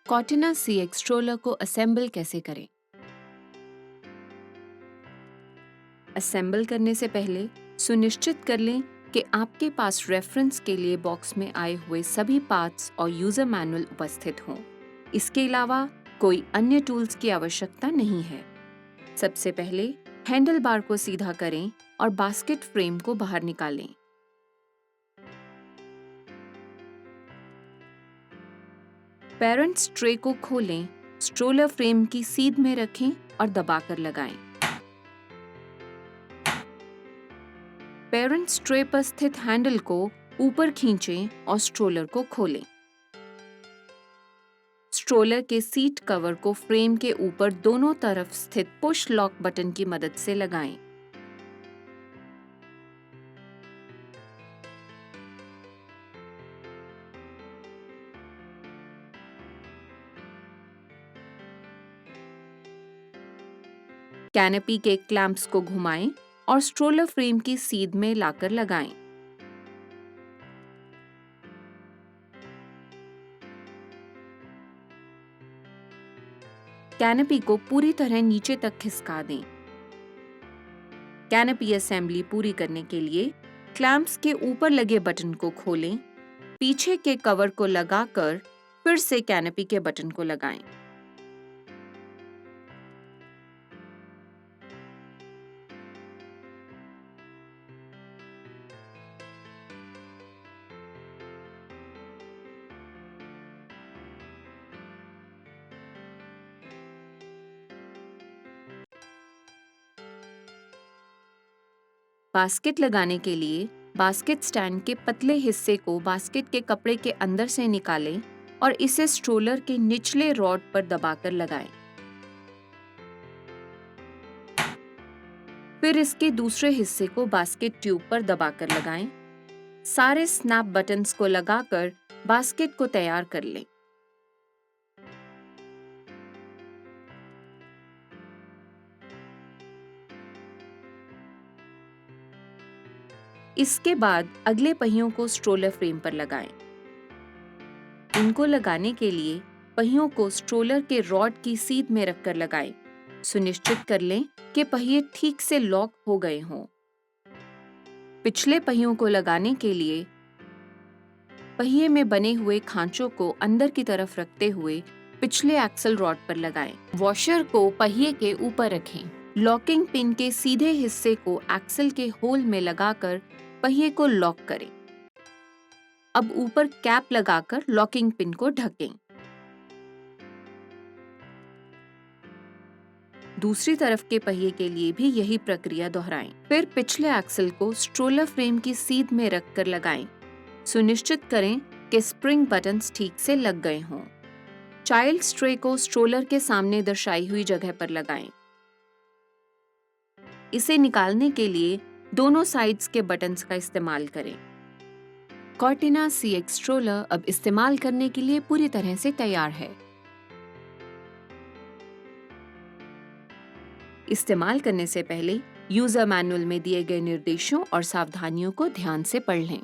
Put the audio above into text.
Cortina CX stroller को assemble कैसे करें। असेंबल करने से पहले सुनिश्चित कर लें कि आपके पास रेफरेंस के लिए बॉक्स में आए हुए सभी पार्ट्स और यूजर मैनुअल उपस्थित हों। इसके अलावा कोई अन्य टूल्स की आवश्यकता नहीं है। सबसे पहले हैंडल बार को सीधा करें और बास्केट फ्रेम को बाहर निकालें। पेरेंट्स ट्रे को खोलें, स्ट्रोलर फ्रेम की सीध में रखें और दबाकर लगाएं। पेरेंट्स ट्रे पर स्थित हैंडल को ऊपर खींचें और स्ट्रोलर को खोलें। स्ट्रोलर के सीट कवर को फ्रेम के ऊपर दोनों तरफ स्थित पुश लॉक बटन की मदद से लगाएं। कैनपी के क्लैंप्स को घुमाएं और स्ट्रोलर फ्रेम की सीध में लाकर लगाएं। कैनपी को पूरी तरह नीचे तक खिसका दें। कैनपी असेंबली पूरी करने के लिए क्लैंप्स के ऊपर लगे बटन को खोलें, पीछे के कवर को लगाकर फिर से कैनपी के बटन को लगाएं। बास्केट लगाने के लिए बास्केट स्टैंड के पतले हिस्से को बास्केट के कपड़े के अंदर से निकालें और इसे स्ट्रोलर के निचले रॉड पर दबाकर लगाएं। फिर इसके दूसरे हिस्से को बास्केट ट्यूब पर दबाकर लगाएं। सारे स्नैप बटन्स को लगाकर बास्केट को तैयार कर लें। इसके बाद अगले पहियों को स्ट्रोलर फ्रेम पर लगाएं। इनको लगाने के लिए पहियों को स्ट्रोलर के रॉड की सीध में रखकर लगाएं। सुनिश्चित कर लें कि पहिए ठीक से लॉक हो गए हों। पिछले पहियों को लगाने के लिए पहिए में बने हुए खांचों को अंदर की तरफ रखते हुए पिछले एक्सल रॉड पर लगाएं। वॉशर को पहिए के ऊपर रखें। लॉकिंग पिन के सीधे हिस्से को एक्सल के होल में लगाकर पहिए को लॉक करें। अब ऊपर कैप लगाकर लॉकिंग पिन को ढकें। दूसरी तरफ के पहिए के लिए भी यही प्रक्रिया दोहराएं। फिर पिछले एक्सल को स्ट्रोलर फ्रेम की सीध में रखकर लगाएं। सुनिश्चित करें कि स्प्रिंग बटन्स ठीक से लग गए हों। चाइल्ड ट्रे को स्ट्रोलर के सामने दर्शाई हुई जगह पर लगाएं। इसे निकालने के लिए दोनों साइड्स के बटन्स का इस्तेमाल करें। कॉर्टिना CX स्ट्रोलर अब इस्तेमाल करने के लिए पूरी तरह से तैयार है। इस्तेमाल करने से पहले यूजर मैनुअल में दिए गए निर्देशों और सावधानियों को ध्यान से पढ़ लें।